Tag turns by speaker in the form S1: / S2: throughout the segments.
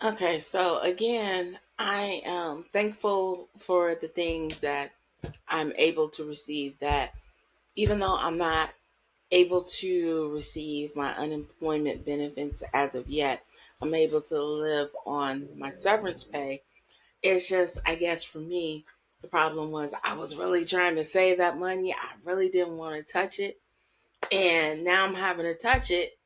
S1: Okay, so again, I am thankful for the things that I'm able to receive, that even though I'm not able to receive my unemployment benefits as of yet, I'm able to live on my severance pay. It's just, I guess for me, the problem was I was really trying to save that money. I really didn't want to touch it. And now I'm having to touch it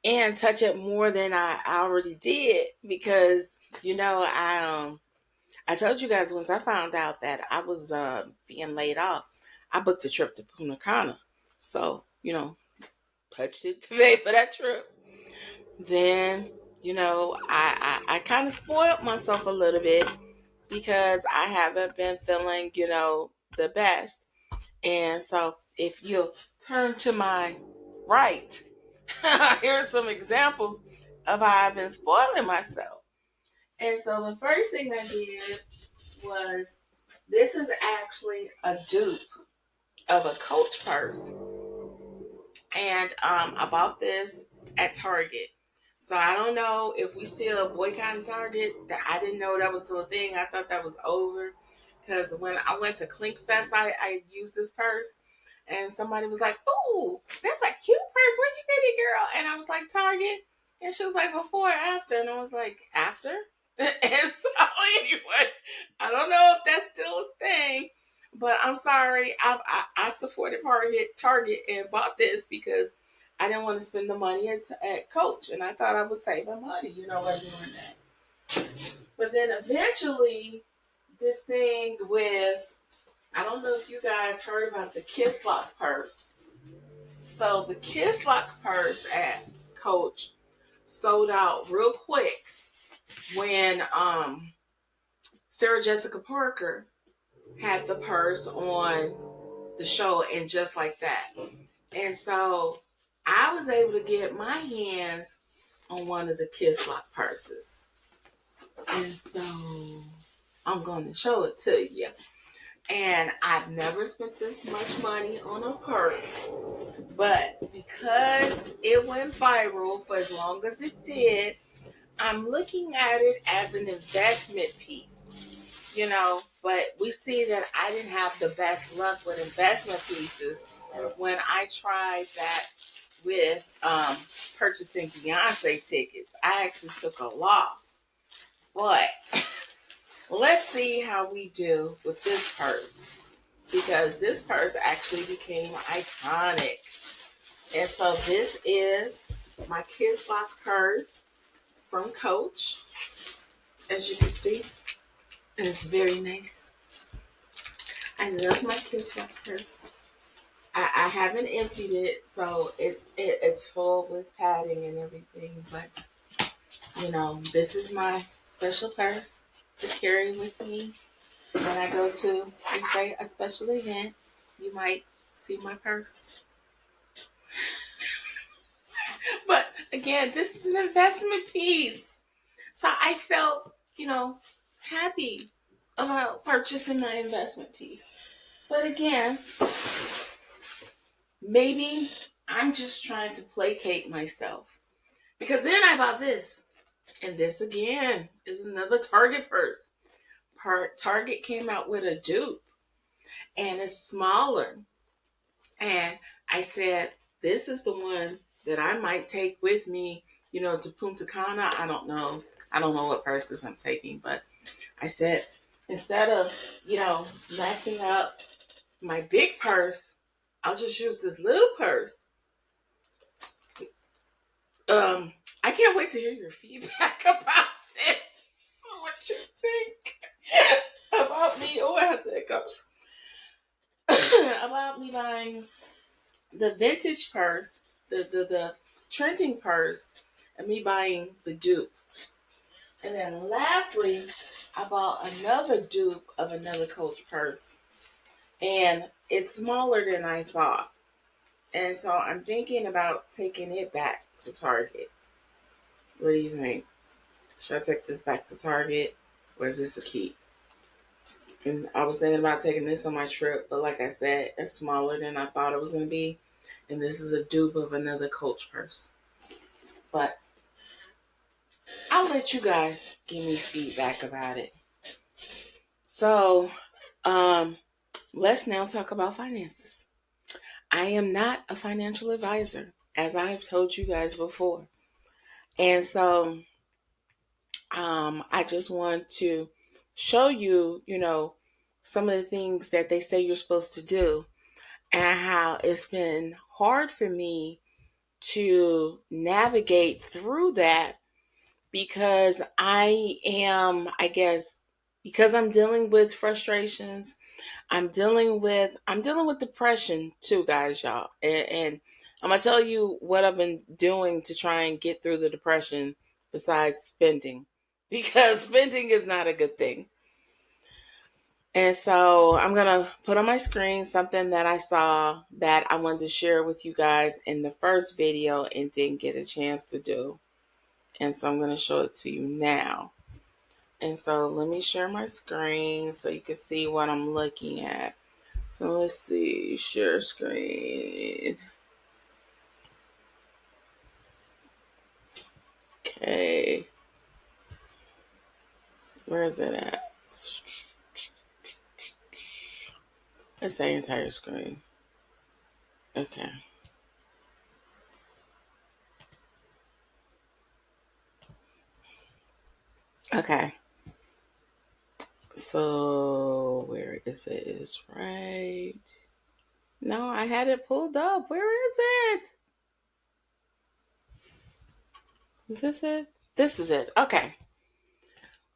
S1: and touch it more than I already did because, I told you guys once I found out that I was being laid off, I booked a trip to Punta Cana. So, touched it to pay for that trip. Then, I kind of spoiled myself a little bit because I haven't been feeling, the best. And so if you turn to my right, here's some examples of how I've been spoiling myself. And so the first thing I did was, this is actually a dupe of a Coach purse. And I bought this at Target. So I don't know if we still boycotting Target. That I didn't know that was still a thing. I thought that was over. Because when I went to Clink Fest, I used this purse. And somebody was like, "Ooh, that's a cute purse. Where you get it, girl?" And I was like, "Target." And she was like, "Before or after?" And I was like, "After." And so anyway, I don't know if that's still a thing, but I'm sorry. I supported Target and bought this because I didn't want to spend the money at Coach, and I thought I was saving money, by doing that. But then eventually, this thing with, I don't know if you guys heard about the Kiss Lock purse. So the Kiss Lock purse at Coach sold out real quick when Sarah Jessica Parker had the purse on the show, and just like that. And so I was able to get my hands on one of the Kiss Lock purses. And so I'm going to show it to you. And I've never spent this much money on a purse, but because it went viral for as long as it did, I'm looking at it as an investment piece, but we see that I didn't have the best luck with investment pieces when I tried that with purchasing Beyonce tickets. I actually took a loss. But let's see how we do with this purse, because this purse actually became iconic. And so this is my Kiss Lock purse from Coach, as you can see. And it's very nice. I love my Kiss Lock purse. I haven't emptied it, so it's full with padding and everything. But this is my special purse to carry with me when I go to, say, a special event. You might see my purse. But again, this is an investment piece. So I felt, happy about purchasing my investment piece. But again, maybe I'm just trying to placate myself. Because then I bought this. And this again is another Target purse. Target came out with a dupe. And it's smaller. And I said, this is the one that I might take with me, to Punta Cana. I don't know. I don't know what purses I'm taking. But I said, instead of, maxing up my big purse, I'll just use this little purse. I can't wait to hear your feedback about this. What you think about me? Oh, I have the hiccups. About me buying the vintage purse, the trending purse, and me buying the dupe. And then lastly, I bought another dupe of another Coach purse. And it's smaller than I thought. And so I'm thinking about taking it back to Target. What do you think? Should I take this back to Target? Or is this a keep? And I was thinking about taking this on my trip, but like I said, it's smaller than I thought it was going to be. And this is a dupe of another Coach purse. But I'll let you guys give me feedback about it. So, let's now talk about finances. I am not a financial advisor, as I have told you guys before. And so, I just want to show you, some of the things that they say you're supposed to do and how it's been hard for me to navigate through that because because I'm dealing with frustrations. I'm dealing with depression too, guys, y'all. And I'm gonna tell you what I've been doing to try and get through the depression besides spending. Because spending is not a good thing. And so I'm gonna put on my screen something that I saw that I wanted to share with you guys in the first video and didn't get a chance to do. And so I'm gonna show it to you now. And so let me share my screen so you can see what I'm looking at. So let's see, share screen. Okay. Where is it at? Let's say entire screen. Okay. Okay. So where is it? Is right. No, I had it pulled up. Where is it? Is this it? This is it. Okay.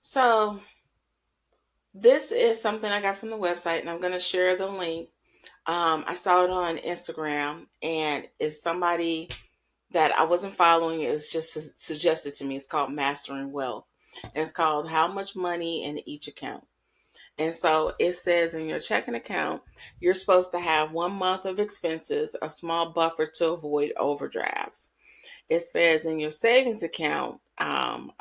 S1: So this is something I got from the website, and I'm going to share the link. I saw it on Instagram, and it's somebody that I wasn't following. It's just suggested to me. It's called Mastering Wealth. And it's called How Much Money in Each Account. And so it says in your checking account, you're supposed to have 1 month of expenses, a small buffer to avoid overdrafts. It says in your savings account,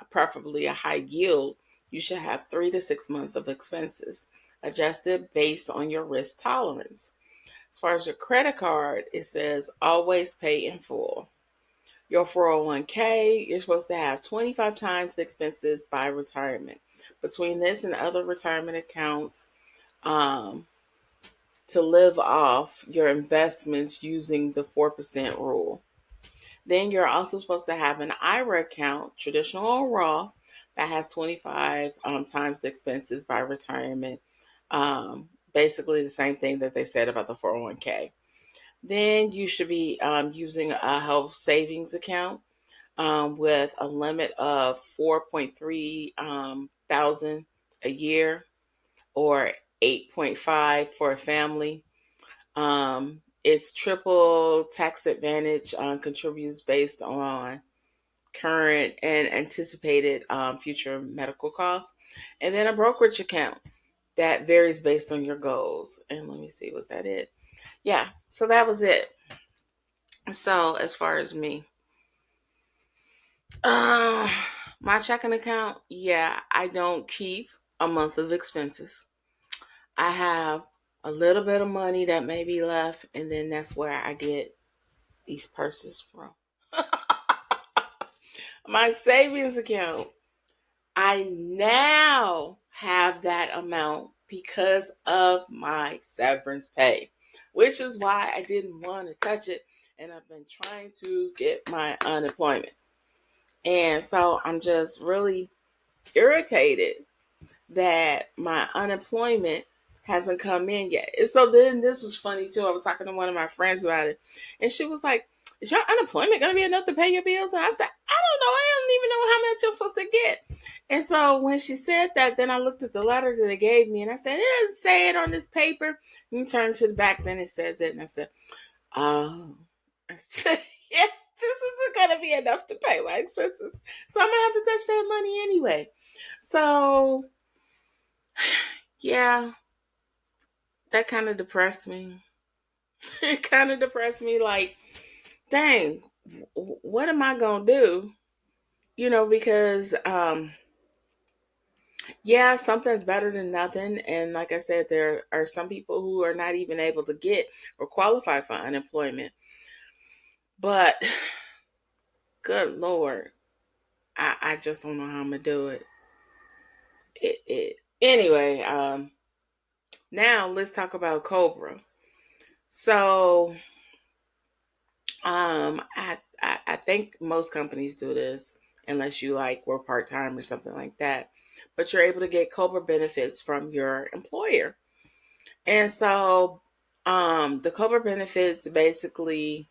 S1: preferably a high yield, you should have 3 to 6 months of expenses, adjusted based on your risk tolerance. As far as your credit card, it says always pay in full. Your 401k, you're supposed to have 25 times the expenses by retirement. Between this and other retirement accounts, um, to live off your investments using the 4% rule. Then you're also supposed to have an IRA account, traditional or Roth, that has 25 times the expenses by retirement. Basically, the same thing that they said about the 401k. Then you should be using a health savings account with a limit of 4.3 thousand a year or 8.5 for a family. It's triple tax advantage contributes based on current and anticipated future medical costs. And then a brokerage account that varies based on your goals. And let me see, was that it? Yeah, so that was it. So as far as me, uh, my checking account, yeah, I don't keep a month of expenses. I have a little bit of money that may be left, and then that's where I get these purses from. My savings account, I now have that amount because of my severance pay, which is why I didn't want to touch it. And I've been trying to get my unemployment. And so I'm just really irritated that my unemployment hasn't come in yet. And so then this was funny too. I was talking to one of my friends about it, and she was like, "Is your unemployment going to be enough to pay your bills?" And I said, "I don't know. I don't even know how much I'm supposed to get." And so when she said that, then I looked at the letter that they gave me, and I said, "It doesn't say it on this paper." And you turn to the back, then it says it, and I said, "Oh." I said, "Yeah, this isn't going to be enough to pay my expenses, so I'm gonna have to touch that money anyway." So, yeah, that kind of depressed me. It kind of depressed me like, dang, what am I going to do? Because yeah, something's better than nothing. And like I said, there are some people who are not even able to get or qualify for unemployment. But good Lord, I just don't know how I'm going to do it. Anyway, now let's talk about COBRA. So, I think most companies do this unless you like work part time or something like that. But you're able to get COBRA benefits from your employer. And so the COBRA benefits basically,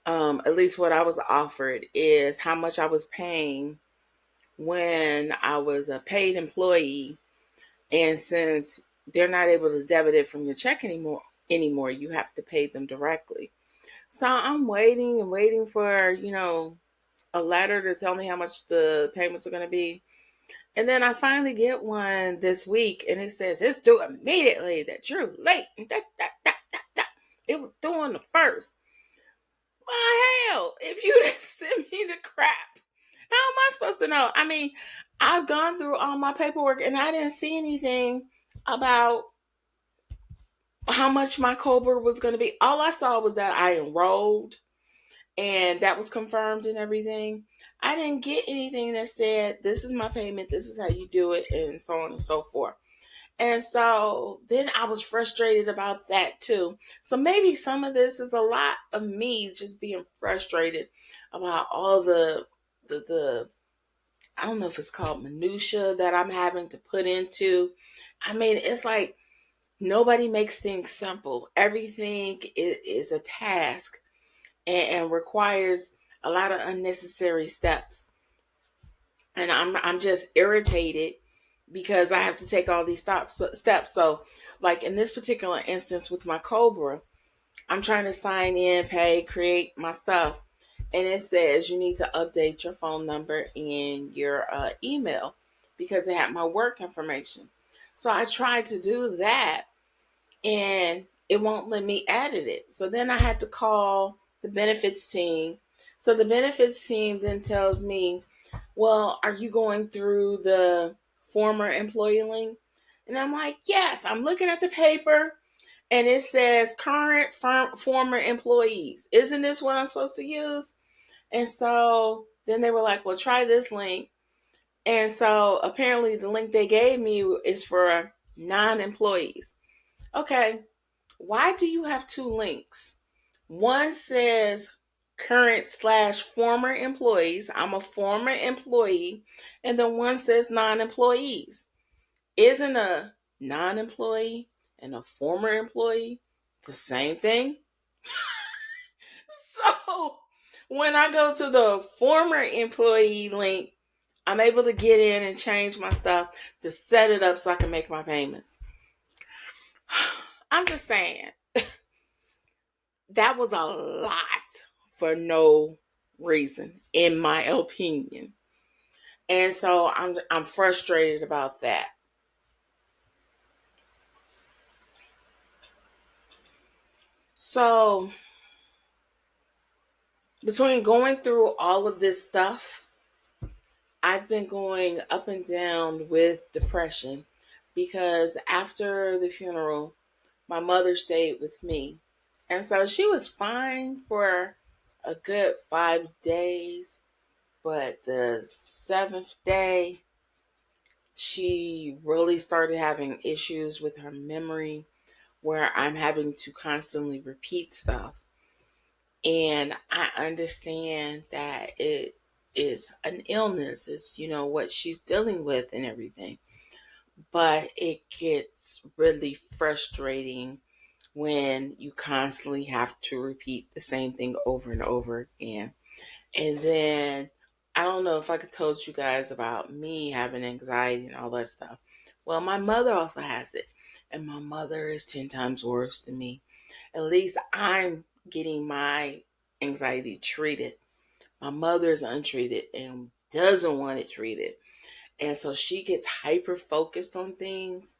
S1: at least what I was offered, is how much I was paying when I was a paid employee. And since they're not able to debit it from your check anymore, you have to pay them directly. So I'm waiting and waiting for, a letter to tell me how much the payments are going to be. And then I finally get one this week and it says it's due immediately, that you're late. It was due on the first. Well, hell, if you didn't send me the crap, how am I supposed to know? I mean, I've gone through all my paperwork and I didn't see anything about how much my COBRA was going to be. All I saw was that I enrolled and that was confirmed and everything. I didn't get anything that said, this is my payment, this is how you do it, and so on and so forth. And so then I was frustrated about that too. So maybe some of this is a lot of me just being frustrated about all the I don't know if it's called minutia that I'm having to put into. I mean, it's like nobody makes things simple. Everything is a task and requires a lot of unnecessary steps. And I'm just irritated because I have to take all these steps. So, like in this particular instance with my COBRA, I'm trying to sign in, pay, create my stuff, and it says you need to update your phone number and your email because it had my work information. So I tried to do that, and it won't let me edit it. So then I had to call the benefits team. So the benefits team then tells me, well, are you going through the former employee link? And I'm like, yes, I'm looking at the paper and it says current former employees. Isn't this what I'm supposed to use? And so then they were like, well, try this link. And so apparently the link they gave me is for non-employees. Okay, why do you have two links? One says current/former employees. I'm a former employee. And then one says non employees. Isn't a non employee and a former employee the same thing? So when I go to the former employee link, I'm able to get in and change my stuff to set it up so I can make my payments. I'm just saying, that was a lot for no reason, in my opinion. And so I'm frustrated about that. So between going through all of this stuff, I've been going up and down with depression because after the funeral, my mother stayed with me. And so she was fine for a good 5 days. But the seventh day, she really started having issues with her memory where I'm having to constantly repeat stuff. And I understand that it is an illness, it's, what she's dealing with and everything. But it gets really frustrating when you constantly have to repeat the same thing over and over again. And then I don't know if I could told you guys about me having anxiety and all that stuff. Well, my mother also has it. And my mother is 10 times worse than me. At least I'm getting my anxiety treated. My mother is untreated and doesn't want it treated. And so she gets hyper focused on things,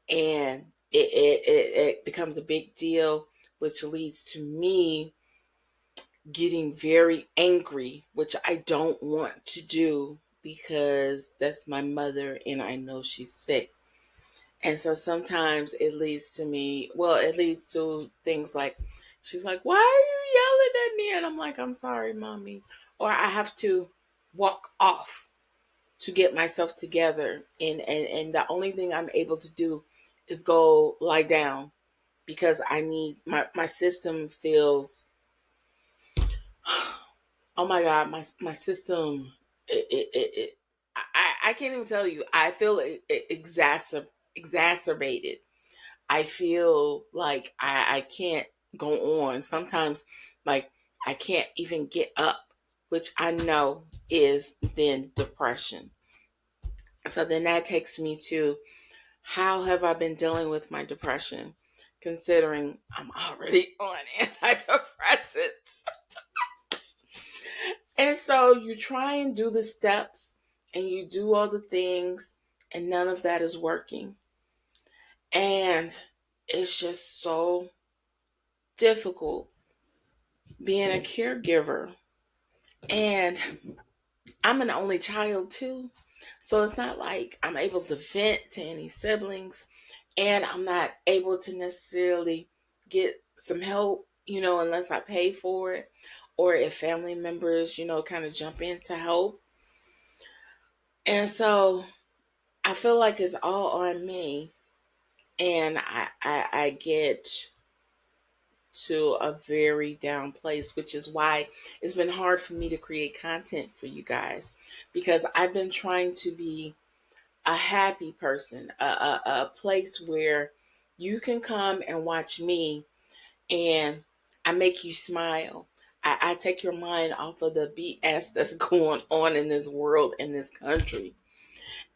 S1: and it becomes a big deal, which leads to me getting very angry, which I don't want to do because that's my mother and I know she's sick. And so sometimes it leads to me, well, it leads to things like, she's like, "Why are you yelling at me?" And I'm like, "I'm sorry, mommy." Or I have to walk off to get myself together. And the only thing I'm able to do is go lie down because I need my system feels, oh my God, my system, it I can't even tell you. I feel exacerbated. I feel like I can't go on. Sometimes, like, I can't even get up, which I know is then depression. So then that takes me to, how have I been dealing with my depression, considering I'm already on antidepressants? And so you try and do the steps and you do all the things, and none of that is working. And it's just so difficult being a caregiver. And I'm an only child too. So it's not like I'm able to vent to any siblings, and I'm not able to necessarily get some help, unless I pay for it, or if family members, kind of jump in to help. And so I feel like it's all on me, and I get to a very down place, which is why it's been hard for me to create content for you guys, because I've been trying to be a happy person, a place where you can come and watch me and I make you smile. I take your mind off of the BS that's going on in this world, in this country.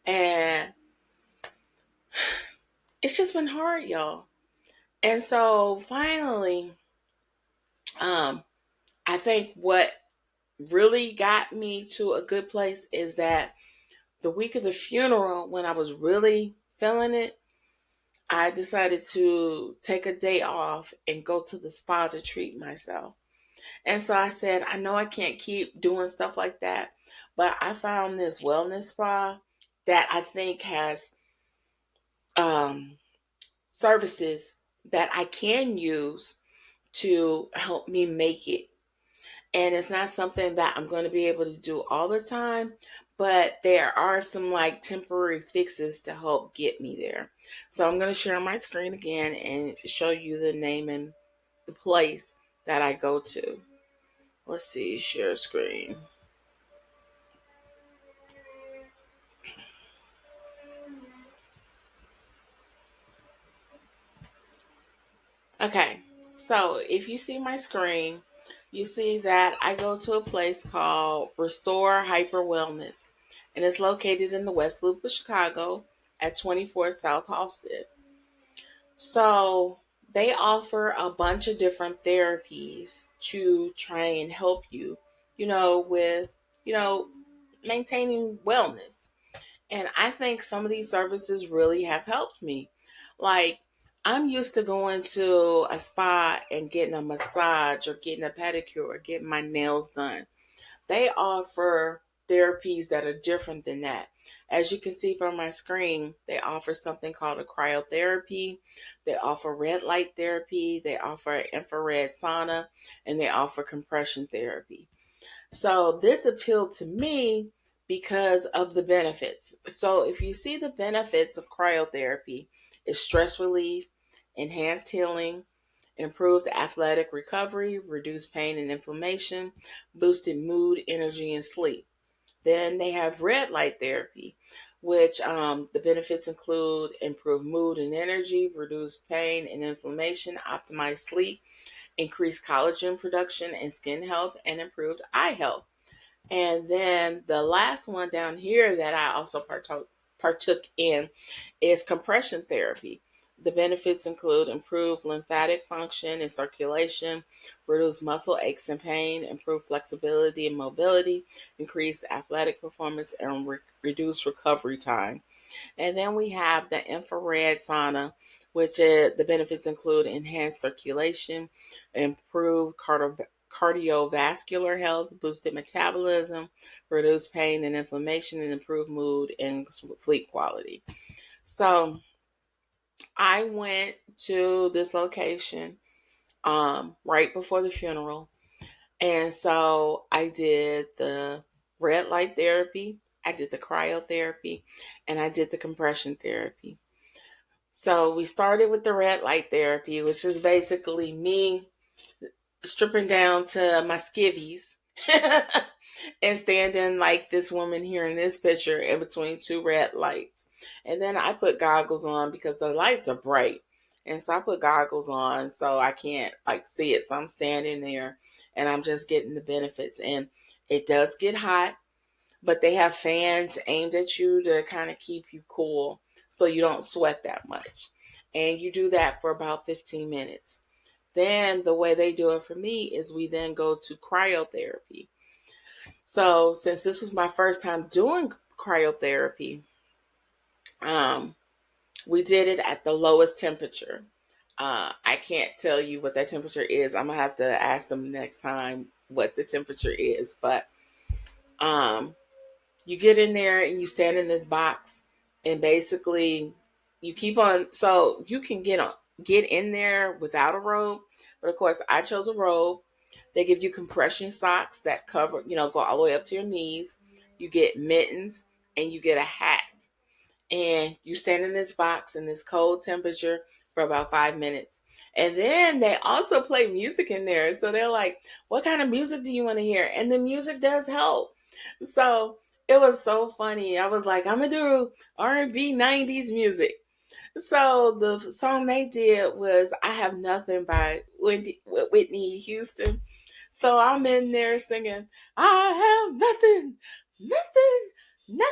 S1: And it's just been hard, y'all. And so finally, um, I think what really got me to a good place is that the week of the funeral, when I was really feeling it, I decided to take a day off and go to the spa to treat myself. And so I said, I know I can't keep doing stuff like that, but I found this wellness spa that I think has um, services that I can use to help me make it. And it's not something that I'm going to be able to do all the time, but there are some like temporary fixes to help get me there. So I'm going to share my screen again and show you the name and the place that I go to. Let's see, share screen. Okay, so if you see my screen, you see that I go to a place called Restore Hyper Wellness, and it's located in the West Loop of Chicago at 24 South Halsted. So they offer a bunch of different therapies to try and help you, with, you know, maintaining wellness. And I think some of these services really have helped me. Like, I'm used to going to a spa and getting a massage or getting a pedicure or getting my nails done. They offer therapies that are different than that. As you can see from my screen, they offer something called a cryotherapy. They offer red light therapy. They offer infrared sauna, and they offer compression therapy. So this appealed to me because of the benefits. So if you see the benefits of cryotherapy, is stress relief, enhanced healing, improved athletic recovery, reduced pain and inflammation, boosted mood, energy, and sleep. Then they have red light therapy, which the benefits include improved mood and energy, reduced pain and inflammation, optimized sleep, increased collagen production and skin health, and improved eye health. And then the last one down here that I also partook in is compression therapy. the benefits include improved lymphatic function and circulation, reduce muscle aches and pain, improve flexibility and mobility, increase athletic performance, and reduce recovery time. And then we have the infrared sauna, which the benefits include enhanced circulation, improved cardiovascular health, boosted metabolism, reduced pain and inflammation, and improved mood and sleep quality. So I went to this location right before the funeral. And so I did the red light therapy, I did the cryotherapy, and I did the compression therapy. So we started with the red light therapy, which is basically me stripping down to my skivvies and standing like this woman here in this picture in between two red lights. And then I put goggles on because the lights are bright. And so I put goggles on so I can't like see it. So I'm standing there and I'm just getting the benefits. And it does get hot, but they have fans aimed at you to kind of keep you cool so you don't sweat that much. And you do that for about 15 minutes. Then the way they do it for me is we then go to cryotherapy. So since this was my first time doing cryotherapy, um, we did it at the lowest temperature. I can't tell you what that temperature is. I'm gonna have to ask them next time what the temperature is. But um, you get in there and you stand in this box, and basically you keep on. So you can get in there without a robe, but of course I chose a robe. They give you compression socks that cover, go all the way up to your knees. You get mittens and you get a hat. And you stand in this box in this cold temperature for about 5 minutes. And then they also play music in there. So they're like, what kind of music do you want to hear? And the music does help. So it was so funny. I was like, I'm going to do R&B 90s music. So the song they did was I Have Nothing by Whitney Houston. So I'm in there singing, I have nothing, nothing, nothing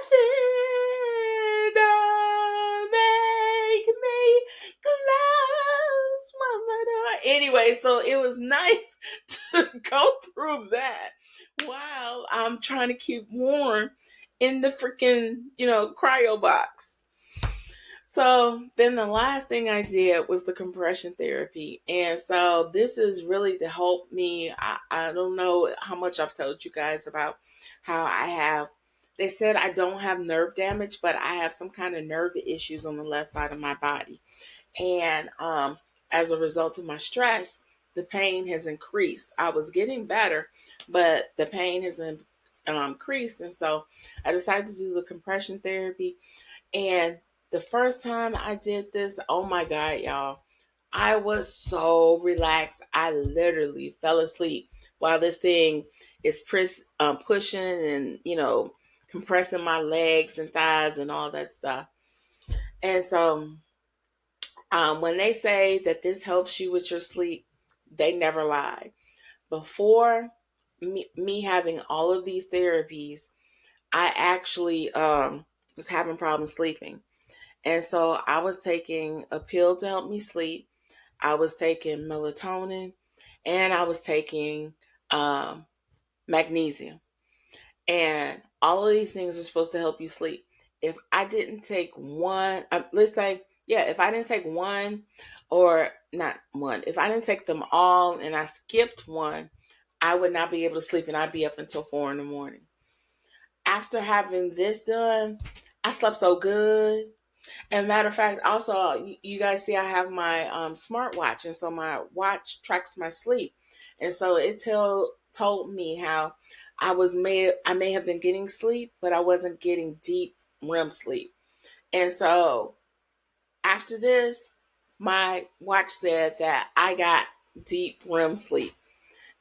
S1: to make me close my door. Anyway, so it was nice to go through that while I'm trying to keep warm in the freaking, cryo box. So then the last thing I did was the compression therapy. And so this is really to help me. I don't know how much I've told you guys about how they said I don't have nerve damage, but I have some kind of nerve issues on the left side of my body. And as a result of my stress, the pain has increased. I was getting better, but the pain has increased. And so I decided to do the compression therapy. And the first time I did this, oh my God, y'all, I was so relaxed. I literally fell asleep while this thing is pushing and, compressing my legs and thighs and all that stuff. And so when they say that this helps you with your sleep, they never lie. Before me having all of these therapies, I actually was having problems sleeping. And so I was taking a pill to help me sleep. I was taking melatonin and I was taking um, magnesium. And all of these things are supposed to help you sleep. If I didn't take one, let's say, yeah, if I didn't take one or not one, if I didn't take them all and I skipped one, I would not be able to sleep and I'd be up until 4 in the morning. After having this done, I slept so good. And matter of fact, also you guys see I have my smartwatch, and so my watch tracks my sleep, and so it told me how I may have been getting sleep, but I wasn't getting deep REM sleep. And so after this, my watch said that I got deep REM sleep.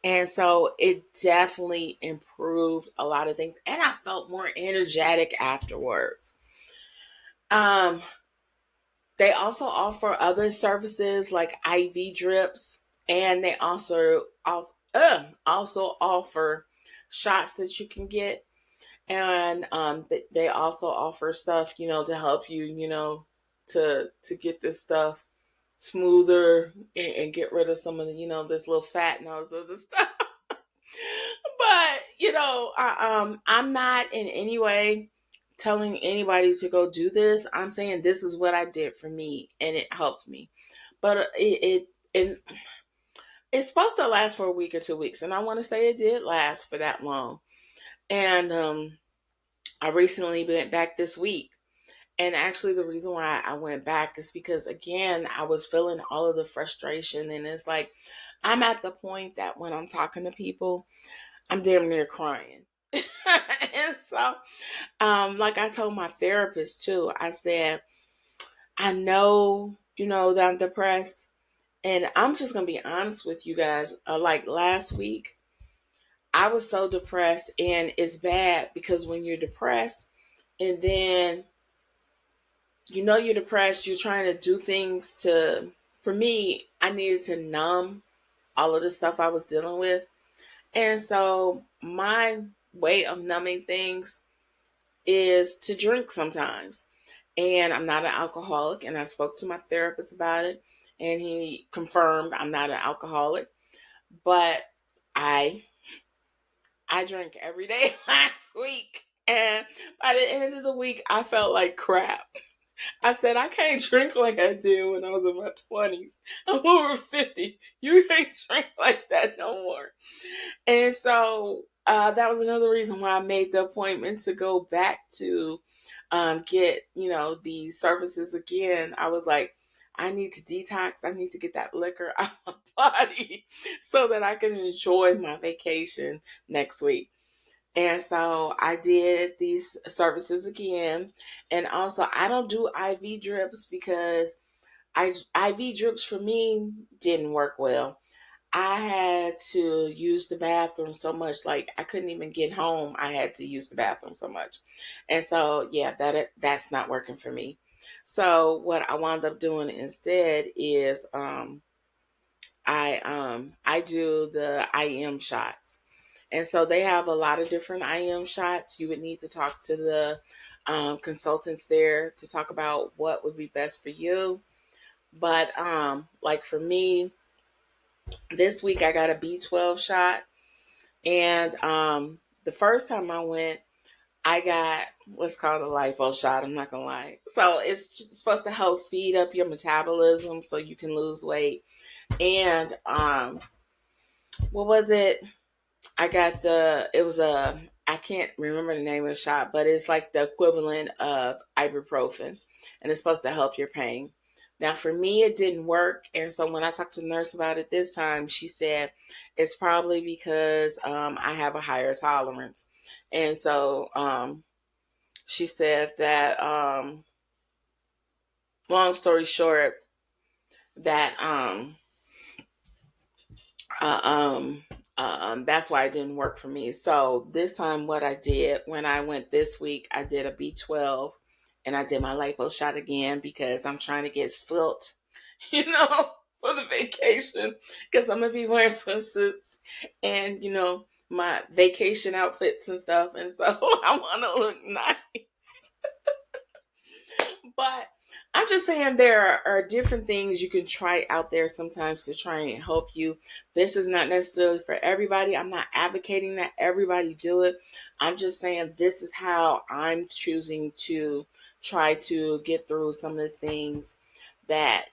S1: And so it definitely improved a lot of things, and I felt more energetic afterwards. Um, They also offer other services like IV drips, and they also offer shots that you can get, and they also offer stuff, to help you, to get this stuff. smoother and get rid of some of the, this little fat and all this other stuff. But I'm not in any way telling anybody to go do this. I'm saying this is what I did for me, and it helped me. But it's supposed to last for a week or 2 weeks, and I want to say it did last for that long. And I recently went back this week. And actually, the reason why I went back is because, again, I was feeling all of the frustration. And it's like, I'm at the point that when I'm talking to people, I'm damn near crying. And so, like I told my therapist too, I said, I know, that I'm depressed. And I'm just going to be honest with you guys. Like last week, I was so depressed. And it's bad because when you're depressed and then you're depressed, you're trying to do things for me, I needed to numb all of the stuff I was dealing with. And so my way of numbing things is to drink sometimes. And I'm not an alcoholic, and I spoke to my therapist about it, and he confirmed I'm not an alcoholic. But I drank every day last week. And by the end of the week, I felt like crap. I said, I can't drink like I did when I was in my 20s. I'm over 50. You can't drink like that no more. And so that was another reason why I made the appointment to go back to get, these services again. I was like, I need to detox. I need to get that liquor out of my body so that I can enjoy my vacation next week. And so I did these services again. And also, I don't do IV drips because IV drips for me didn't work well. I had to use the bathroom so much, like I couldn't even get home. I had to use the bathroom so much. And so, yeah, that's not working for me. So what I wound up doing instead is I do the IM shots. And so they have a lot of different IM shots. You would need to talk to the consultants there to talk about what would be best for you. But like for me, this week I got a B12 shot. And the first time I went, I got what's called a lipo shot. I'm not going to lie. So it's supposed to help speed up your metabolism so you can lose weight. And what was it? I can't remember the name of the shot, but it's like the equivalent of ibuprofen, and it's supposed to help your pain. Now, for me, it didn't work. And so when I talked to the nurse about it this time, she said it's probably because I have a higher tolerance. And so she said that, long story short, that uh, um, that's why it didn't work for me. So this time, what I did when I went this week, I did a B12 and I did my lipo shot again because I'm trying to get svelte, for the vacation because I'm gonna be wearing swimsuits and my vacation outfits and stuff, and so I want to look nice. But I'm just saying there are different things you can try out there sometimes to try and help you. This is not necessarily for everybody. I'm not advocating that everybody do it. I'm just saying this is how I'm choosing to try to get through some of the things that,